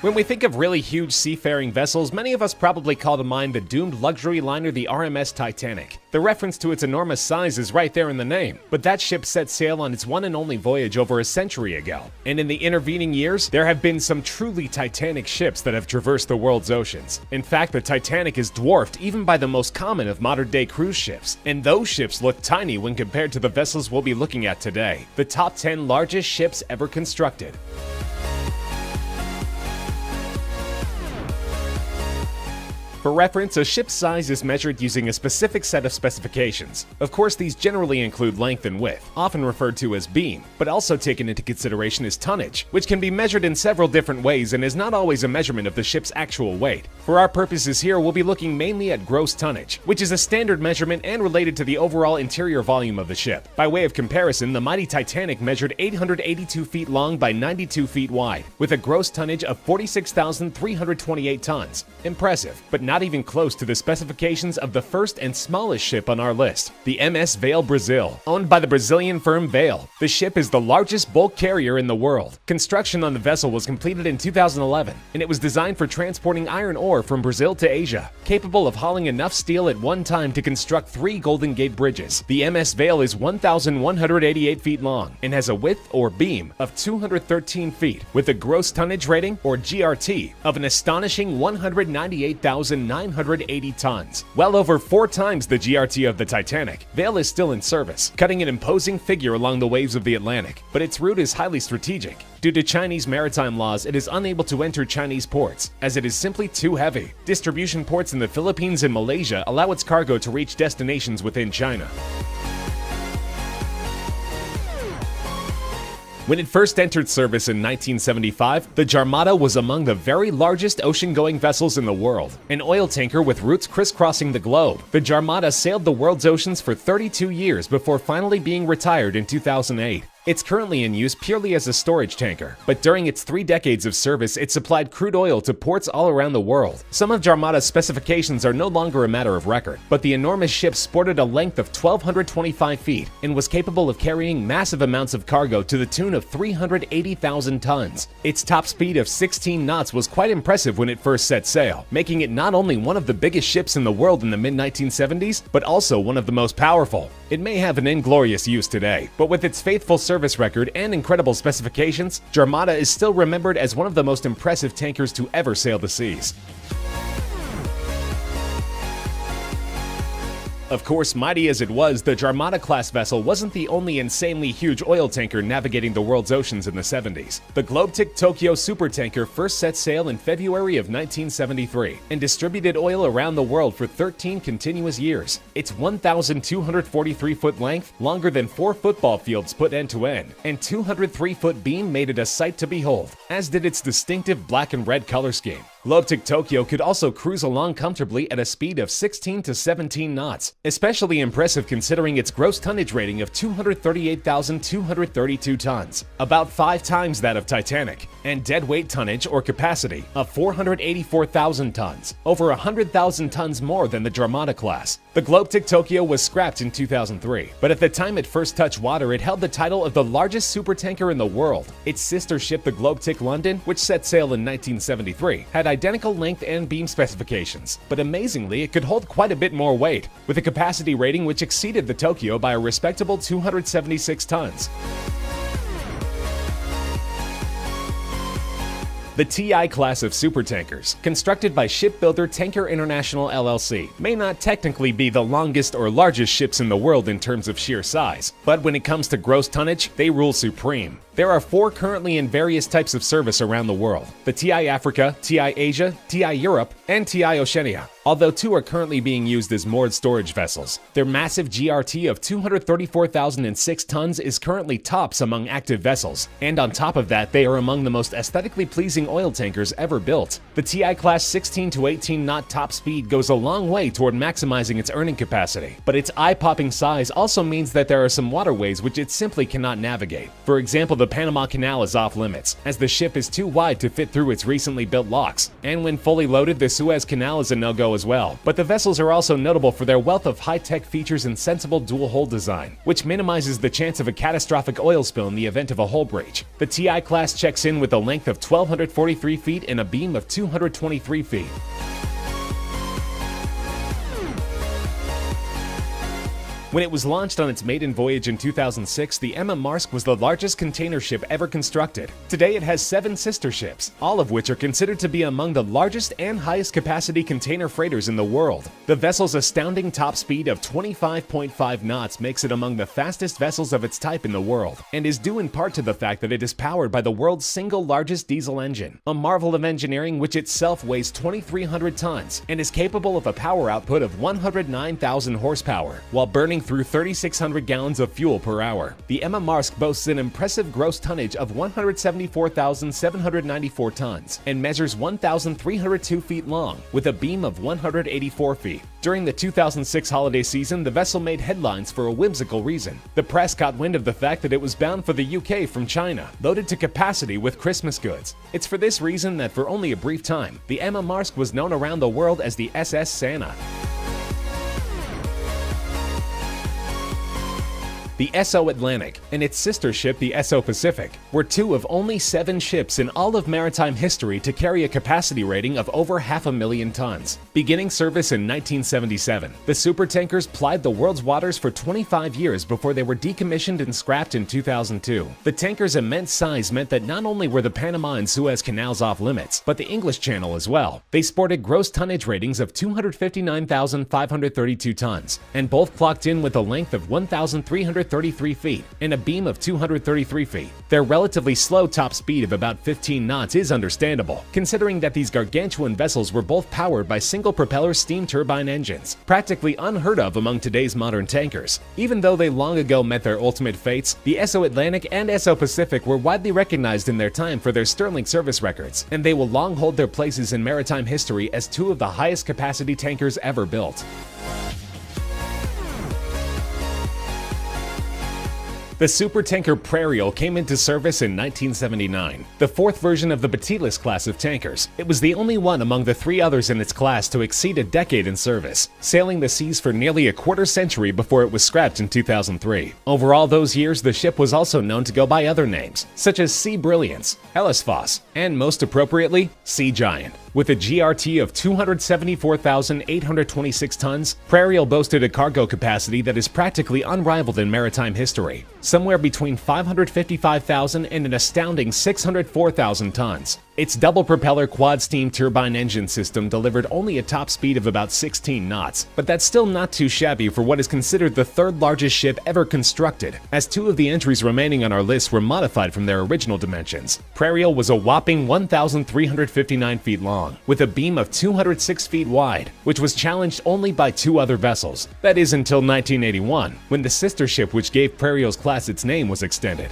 When we think of really huge seafaring vessels, many of us probably call to mind the doomed luxury liner the RMS Titanic. The reference to its enormous size is right there in the name, but that ship set sail on its one and only voyage over a century ago. And in the intervening years, there have been some truly titanic ships that have traversed the world's oceans. In fact, the Titanic is dwarfed even by the most common of modern-day cruise ships, and those ships look tiny when compared to the vessels we'll be looking at today. The top 10 largest ships ever constructed. For reference, a ship's size is measured using a specific set of specifications. Of course, these generally include length and width, often referred to as beam, but also taken into consideration is tonnage, which can be measured in several different ways and is not always a measurement of the ship's actual weight. For our purposes here, we'll be looking mainly at gross tonnage, which is a standard measurement and related to the overall interior volume of the ship. By way of comparison, the mighty Titanic measured 882 feet long by 92 feet wide, with a gross tonnage of 46,328 tons. Impressive, but not even close to the specifications of the first and smallest ship on our list, the MS Vale Brazil, owned by the Brazilian firm Vale. The ship is the largest bulk carrier in the world. Construction on the vessel was completed in 2011, and it was designed for transporting iron ore from Brazil to Asia, capable of hauling enough steel at one time to construct 3 Golden Gate bridges. The MS Vale is 1,188 feet long and has a width or beam of 213 feet, with a gross tonnage rating, or GRT, of an astonishing 198,980 tons, well over 4 times the GRT of the Titanic. Vale is still in service, cutting an imposing figure along the waves of the Atlantic, but its route is highly strategic. Due to Chinese maritime laws, it is unable to enter Chinese ports, as it is simply too heavy. Distribution ports in the Philippines and Malaysia allow its cargo to reach destinations within China. When it first entered service in 1975, the Jarmada was among the very largest ocean-going vessels in the world, an oil tanker with routes crisscrossing the globe. The Jarmada sailed the world's oceans for 32 years before finally being retired in 2008. It's currently in use purely as a storage tanker, but during its 3 decades of service, it supplied crude oil to ports all around the world. Some of Jarmada's specifications are no longer a matter of record, but the enormous ship sported a length of 1,225 feet and was capable of carrying massive amounts of cargo to the tune of 380,000 tons. Its top speed of 16 knots was quite impressive when it first set sail, making it not only one of the biggest ships in the world in the mid-1970s, but also one of the most powerful. It may have an inglorious use today, but with its faithful service record and incredible specifications, Jarmada is still remembered as one of the most impressive tankers to ever sail the seas. Of course, mighty as it was, the Jarmada-class vessel wasn't the only insanely huge oil tanker navigating the world's oceans in the 70s. The Globetic Tokyo supertanker first set sail in February of 1973 and distributed oil around the world for 13 continuous years. Its 1,243-foot length, longer than 4 football fields put end-to-end, and 203-foot beam made it a sight to behold, as did its distinctive black and red color scheme. Globetic Tokyo could also cruise along comfortably at a speed of 16 to 17 knots, especially impressive considering its gross tonnage rating of 238,232 tons, about 5 times that of Titanic, and deadweight tonnage or capacity of 484,000 tons, over 100,000 tons more than the Jarmada class. The Globetic Tokyo was scrapped in 2003, but at the time it first touched water, it held the title of the largest supertanker in the world. Its sister ship, the Globetic London, which set sail in 1973, had identical length and beam specifications, but amazingly it could hold quite a bit more weight, with a capacity rating which exceeded the Tokyo by a respectable 276 tons. The TI class of supertankers, constructed by shipbuilder Tanker International LLC, may not technically be the longest or largest ships in the world in terms of sheer size, but when it comes to gross tonnage, they rule supreme. There are 4 currently in various types of service around the world: the TI Africa, TI Asia, TI Europe, and TI Oceania, although 2 are currently being used as moored storage vessels. Their massive GRT of 234,006 tons is currently tops among active vessels, and on top of that, they are among the most aesthetically pleasing oil tankers ever built. The TI class 16 to 18 knot top speed goes a long way toward maximizing its earning capacity, but its eye-popping size also means that there are some waterways which it simply cannot navigate. For example, the Panama Canal is off limits, as the ship is too wide to fit through its recently built locks, and when fully loaded, the Suez Canal is a no-go as well. But the vessels are also notable for their wealth of high-tech features and sensible dual-hull design, which minimizes the chance of a catastrophic oil spill in the event of a hull breach. The TI class checks in with a length of 1,243 feet and a beam of 223 feet. When it was launched on its maiden voyage in 2006, the Emma Marsk was the largest container ship ever constructed. Today it has 7 sister ships, all of which are considered to be among the largest and highest capacity container freighters in the world. The vessel's astounding top speed of 25.5 knots makes it among the fastest vessels of its type in the world, and is due in part to the fact that it is powered by the world's single largest diesel engine, a marvel of engineering which itself weighs 2,300 tons and is capable of a power output of 109,000 horsepower, while burning through 3,600 gallons of fuel per hour. The Emma Marsk boasts an impressive gross tonnage of 174,794 tons and measures 1,302 feet long, with a beam of 184 feet. During the 2006 holiday season, the vessel made headlines for a whimsical reason. The press caught wind of the fact that it was bound for the UK from China, loaded to capacity with Christmas goods. It's for this reason that for only a brief time, the Emma Marsk was known around the world as the SS Santa. The SO Atlantic and its sister ship, the SO Pacific, were 2 of only 7 ships in all of maritime history to carry a capacity rating of over 500,000 tons. Beginning service in 1977, the supertankers plied the world's waters for 25 years before they were decommissioned and scrapped in 2002. The tanker's immense size meant that not only were the Panama and Suez canals off limits, but the English Channel as well. They sported gross tonnage ratings of 259,532 tons, and both clocked in with a length of 1,333 feet and a beam of 233 feet. Their relatively slow top speed of about 15 knots is understandable, considering that these gargantuan vessels were both powered by single-propeller steam turbine engines, practically unheard of among today's modern tankers. Even though they long ago met their ultimate fates, the SO Atlantic and SO Pacific were widely recognized in their time for their sterling service records, and they will long hold their places in maritime history as 2 of the highest capacity tankers ever built. The supertanker Prairial came into service in 1979, the 4th version of the Batilla class of tankers. It was the only one among the 3 others in its class to exceed a decade in service, sailing the seas for nearly a quarter century before it was scrapped in 2003. Over all those years, the ship was also known to go by other names, such as Sea Brilliance, Hellesphos, and most appropriately, Sea Giant. With a GRT of 274,826 tons, Prairial boasted a cargo capacity that is practically unrivaled in maritime history, somewhere between 555,000 and an astounding 604,000 tons. Its double-propeller quad-steam turbine engine system delivered only a top speed of about 16 knots, but that's still not too shabby for what is considered the 3rd largest ship ever constructed, as 2 of the entries remaining on our list were modified from their original dimensions. Prairial was a whopping 1,359 feet long, with a beam of 206 feet wide, which was challenged only by 2 other vessels. That is until 1981, when the sister ship which gave Prairial's class its name was extended.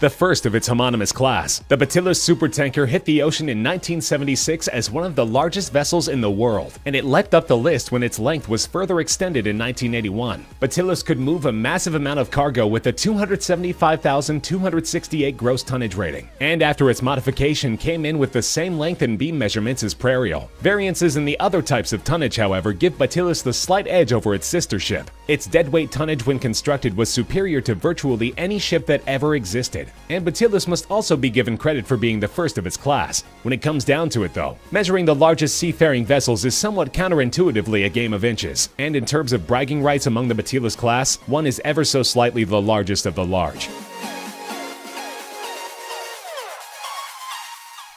The first of its homonymous class, the Batilla supertanker hit the ocean in 1976 as one of the largest vessels in the world, and it leapt up the list when its length was further extended in 1981. Batillas could move a massive amount of cargo with a 275,268 gross tonnage rating, and after its modification came in with the same length and beam measurements as Prairial. Variances in the other types of tonnage, however, give Batillas the slight edge over its sister ship. Its deadweight tonnage when constructed was superior to virtually any ship that ever existed, and Batillas must also be given credit for being the first of its class. When it comes down to it though, measuring the largest seafaring vessels is somewhat counterintuitively a game of inches, and in terms of bragging rights among the Batillas class, one is ever so slightly the largest of the large.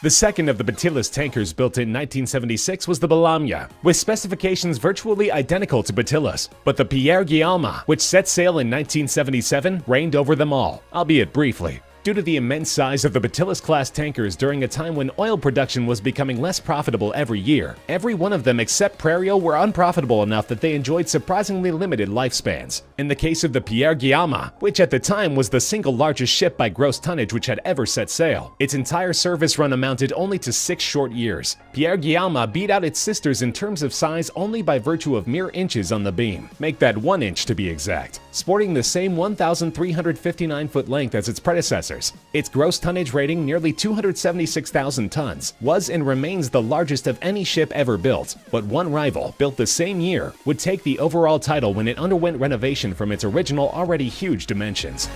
The second of the Batillas tankers built in 1976 was the Balamya, with specifications virtually identical to Batillas, but the Pierre Gama, which set sail in 1977, reigned over them all, albeit briefly. Due to the immense size of the Batilla-class tankers during a time when oil production was becoming less profitable every year, every one of them except Prairial were unprofitable enough that they enjoyed surprisingly limited lifespans. In the case of the Pierre Gama, which at the time was the single largest ship by gross tonnage which had ever set sail, its entire service run amounted only to 6 short years. Pierre Gama beat out its sisters in terms of size only by virtue of mere inches on the beam, make that 1 inch to be exact. Sporting the same 1,359-foot length as its predecessors, its gross tonnage rating, nearly 276,000 tons, was and remains the largest of any ship ever built, but one rival, built the same year, would take the overall title when it underwent renovation from its original already huge dimensions.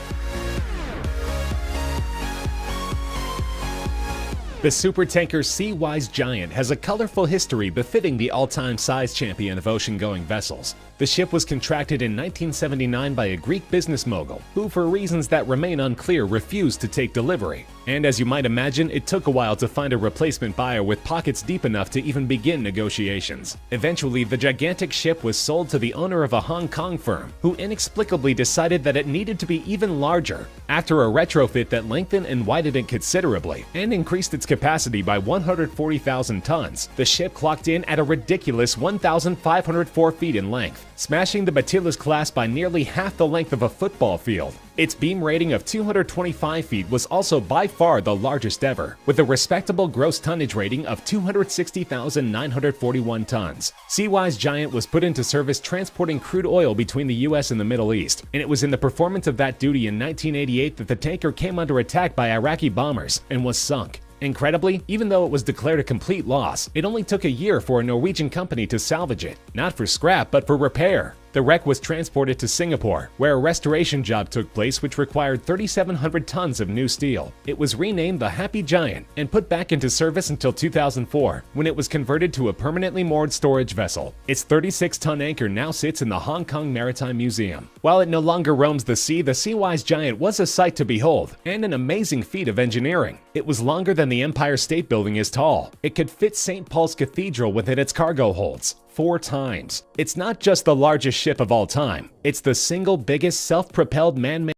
The supertanker Seawise Giant has a colorful history befitting the all-time size champion of ocean-going vessels. The ship was contracted in 1979 by a Greek business mogul, who for reasons that remain unclear refused to take delivery. And as you might imagine, it took a while to find a replacement buyer with pockets deep enough to even begin negotiations. Eventually, the gigantic ship was sold to the owner of a Hong Kong firm, who inexplicably decided that it needed to be even larger. After a retrofit that lengthened and widened it considerably, and increased its capacity by 140,000 tons, the ship clocked in at a ridiculous 1,504 feet in length, smashing the Batilla's class by nearly half the length of a football field. Its beam rating of 225 feet was also by far the largest ever, with a respectable gross tonnage rating of 260,941 tons. Seawise Giant was put into service transporting crude oil between the US and the Middle East, and it was in the performance of that duty in 1988 that the tanker came under attack by Iraqi bombers and was sunk. Incredibly, even though it was declared a complete loss, it only took a year for a Norwegian company to salvage it, not for scrap but for repair. The wreck was transported to Singapore, where a restoration job took place which required 3,700 tons of new steel. It was renamed the Happy Giant and put back into service until 2004, when it was converted to a permanently moored storage vessel. Its 36-ton anchor now sits in the Hong Kong Maritime Museum. While it no longer roams the sea, the Seawise Giant was a sight to behold, and an amazing feat of engineering. It was longer than the Empire State Building is tall. It could fit St. Paul's Cathedral within its cargo holds 4 times. It's not just the largest ship of all time, it's the single biggest self-propelled man-made